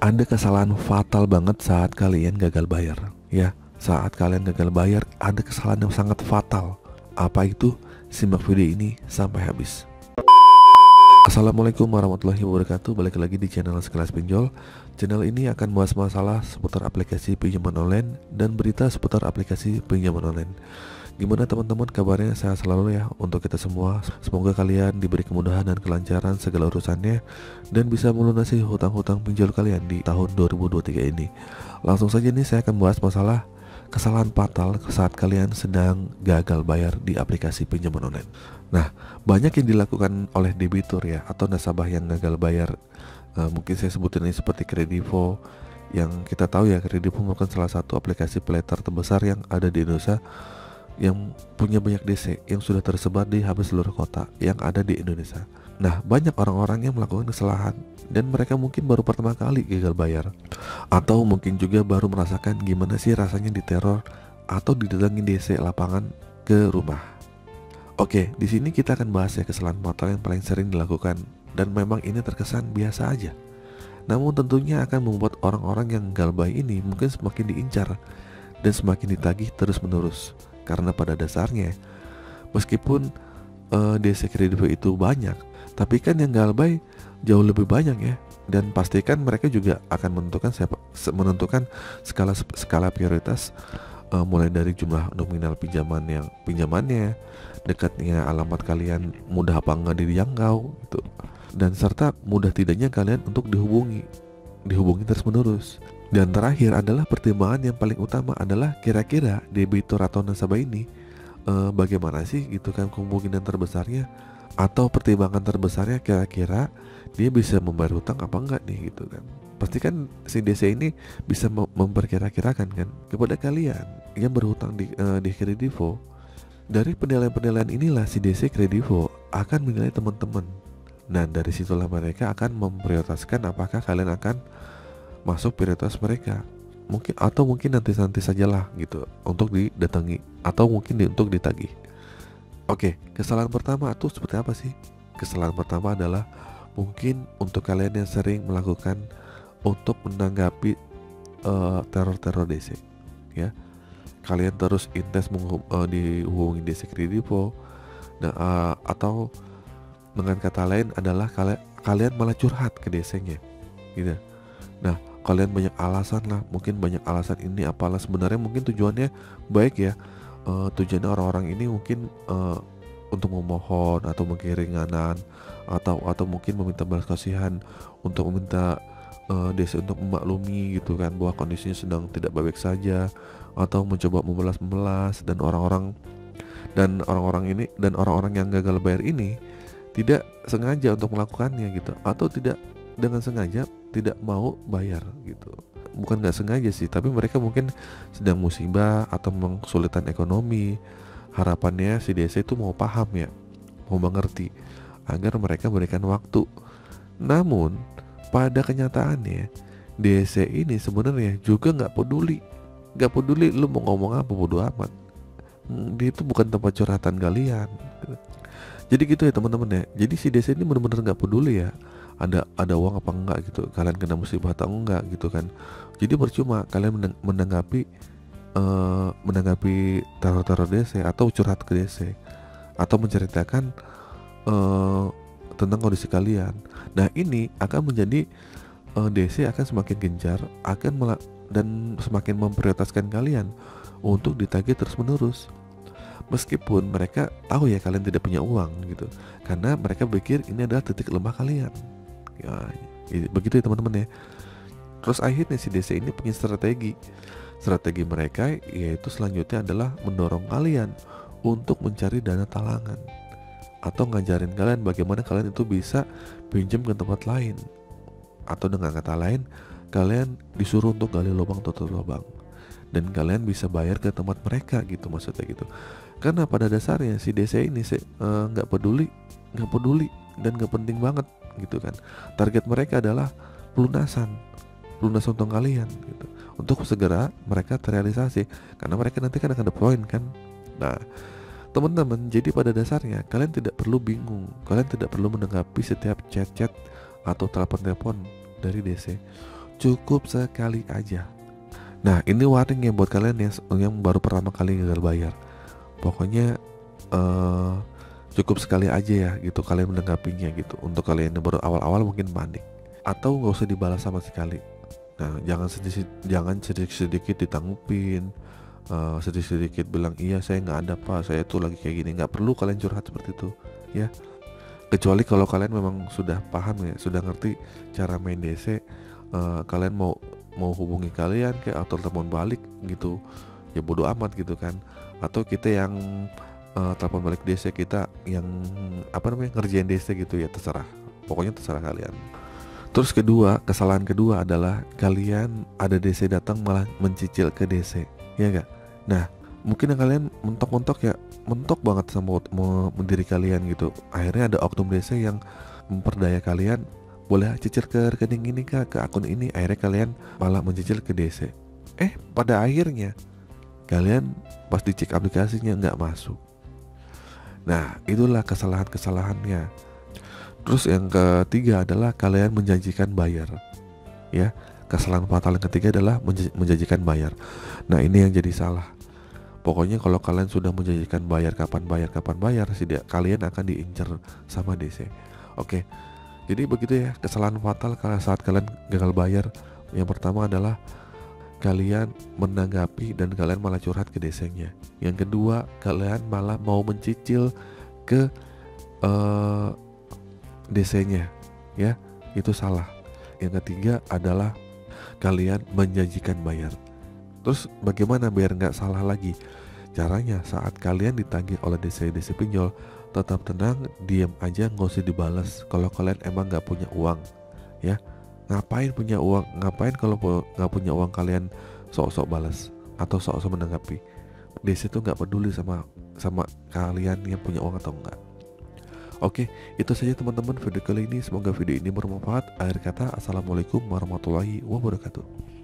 Ada kesalahan fatal banget saat kalian gagal bayar. Ya, saat kalian gagal bayar ada kesalahan yang sangat fatal. Apa itu? Simak video ini sampai habis. Assalamualaikum warahmatullahi wabarakatuh. Balik lagi di channel Sekelas Pinjol. Channel ini akan bahas masalah seputar aplikasi pinjaman online dan berita seputar aplikasi pinjaman online. Gimana teman-teman kabarnya? Sehat selalu ya untuk kita semua. Semoga kalian diberi kemudahan dan kelancaran segala urusannya dan bisa melunasi hutang-hutang pinjol kalian di tahun 2023 ini. Langsung saja nih saya akan bahas masalah kesalahan fatal saat kalian sedang gagal bayar di aplikasi pinjaman online. Nah, banyak yang dilakukan oleh debitur ya atau nasabah yang gagal bayar. Mungkin saya sebutin ini seperti Kredivo, yang kita tahu ya Kredivo merupakan salah satu aplikasi paylater terbesar yang ada di Indonesia, yang punya banyak DC yang sudah tersebar di hampir seluruh kota yang ada di Indonesia. Nah, banyak orang-orang yang melakukan kesalahan dan mereka mungkin baru pertama kali gagal bayar, atau mungkin juga baru merasakan gimana sih rasanya diteror atau didatangin DC lapangan ke rumah. Oke, di sini kita akan bahas ya kesalahan fatal yang paling sering dilakukan dan memang ini terkesan biasa aja. Namun tentunya akan membuat orang-orang yang gagal bayar ini mungkin semakin diincar dan semakin ditagih terus-menerus. Karena pada dasarnya meskipun DC Kredivo itu banyak, tapi kan yang galbay jauh lebih banyak ya. Dan pastikan mereka juga akan menentukan skala prioritas, mulai dari jumlah nominal pinjamannya, dekatnya alamat kalian, mudah apa enggak dijangkau gitu. Dan serta mudah tidaknya kalian untuk dihubungi terus-menerus. Dan terakhir adalah pertimbangan yang paling utama adalah kira-kira debitur atau nasabah ini bagaimana sih gitu kan kemungkinan terbesarnya, atau pertimbangan terbesarnya kira-kira dia bisa membayar hutang apa enggak nih gitu kan. Pasti kan si DC ini bisa memperkira-kirakan kan kepada kalian yang berhutang di Kredivo. Dari penilaian-penilaian inilah si DC Kredivo akan menilai teman-teman. Nah, dari situlah mereka akan memprioritaskan apakah kalian akan masuk prioritas mereka, mungkin nanti sajalah gitu untuk didatangi atau mungkin untuk ditagih. Oke, kesalahan pertama itu seperti apa sih? Kesalahan pertama adalah mungkin untuk kalian yang sering melakukan untuk menanggapi teror-teror DC ya. Kalian terus intens dihubungi DC Kredivo, atau dengan kata lain adalah kalian malah curhat ke DC-nya gitu. Nah, kalian banyak alasan lah, mungkin banyak alasan ini apalah, sebenarnya mungkin tujuannya baik ya. Tujuannya orang-orang ini mungkin untuk memohon atau mengkeringanan, atau mungkin meminta belas kasihan, untuk meminta DC untuk memaklumi gitu kan bahwa kondisinya sedang tidak baik saja, atau mencoba membelas dan orang-orang yang gagal bayar ini tidak sengaja untuk melakukannya gitu, atau tidak dengan sengaja tidak mau bayar gitu. Bukan nggak sengaja sih, tapi mereka mungkin sedang musibah atau memang kesulitan ekonomi. Harapannya si DC itu mau paham ya, mau mengerti agar mereka berikan waktu. Namun pada kenyataannya DC ini sebenarnya juga nggak peduli lu mau ngomong apa, bodo amat. Dia itu bukan tempat curhatan kalian. Jadi gitu ya teman-teman ya. Jadi si DC ini benar-benar nggak peduli ya ada uang apa enggak gitu, kalian kena musibah atau enggak gitu kan. Jadi percuma kalian menanggapi teror-teror DC atau curhat ke DC atau menceritakan tentang kondisi kalian. Nah, ini akan menjadi DC akan semakin gencar dan semakin memprioritaskan kalian untuk ditagih terus-menerus. Meskipun mereka tahu ya kalian tidak punya uang gitu, karena mereka pikir ini adalah titik lemah kalian. Ya, begitu ya teman-teman ya. Terus akhirnya si DC ini punya strategi mereka, yaitu selanjutnya adalah mendorong kalian untuk mencari dana talangan, atau ngajarin kalian bagaimana kalian itu bisa pinjam ke tempat lain, atau dengan kata lain kalian disuruh untuk gali lubang tutup lubang dan kalian bisa bayar ke tempat mereka gitu, maksudnya gitu. Karena pada dasarnya si DC ini nggak peduli dan nggak penting banget gitu kan. Target mereka adalah pelunasan utang kalian gitu, untuk segera mereka terrealisasi, karena mereka nanti kan akan ada poin kan. Nah teman-teman, jadi pada dasarnya kalian tidak perlu bingung, kalian tidak perlu menanggapi setiap chat-chat atau telepon-telepon dari DC. cukup sekali aja. Nah ini warning ya buat kalian yang baru pertama kali gagal bayar. Pokoknya cukup sekali aja ya gitu kalian menanggapinya gitu. Untuk kalian yang baru awal-awal mungkin panik, atau nggak usah dibalas sama sekali. Nah jangan sedikit ditanggupin, sedikit bilang iya saya nggak ada pak, saya tuh lagi kayak gini. Nggak perlu kalian curhat seperti itu ya. Kecuali kalau kalian memang sudah paham ya, sudah ngerti cara main DC, kalian mau hubungi kalian kayak atau telepon balik gitu ya bodo amat gitu kan. Atau kita yang telepon balik DC, kita yang ngerjain DC gitu ya, terserah, pokoknya terserah kalian. Terus kesalahan kedua adalah kalian ada DC datang malah mencicil ke DC, ya gak? Nah mungkin yang kalian mentok banget sama diri kalian gitu. Akhirnya ada oknum DC yang memperdaya kalian, boleh cicil ke rekening ini kak, ke akun ini. Akhirnya kalian malah mencicil ke DC. Pada akhirnya kalian pas dicek aplikasinya nggak masuk. Nah itulah kesalahannya. Terus yang ketiga adalah kalian menjanjikan bayar. Ya, kesalahan fatal yang ketiga adalah menjanjikan bayar. Nah ini yang jadi salah. Pokoknya kalau kalian sudah menjanjikan bayar, kapan bayar, kalian akan diincar sama DC. Oke. Jadi begitu ya kesalahan fatal saat kalian gagal bayar. Yang pertama adalah kalian menanggapi dan kalian malah curhat ke DC-nya. Yang kedua, kalian malah mau mencicil ke DC-nya, ya, itu salah. Yang ketiga adalah kalian menjanjikan bayar. Terus bagaimana biar nggak salah lagi? Caranya saat kalian ditagih oleh DC pinjol, tetap tenang, diam aja, nggak usah dibalas. Kalau kalian emang nggak punya uang, ya, ngapain punya uang? Ngapain kalau nggak punya uang kalian sok-sok balas atau sok-sok menanggapi? DC tuh nggak peduli sama kalian yang punya uang atau enggak. Oke, itu saja teman-teman video kali ini. Semoga video ini bermanfaat. Akhir kata, assalamualaikum warahmatullahi wabarakatuh.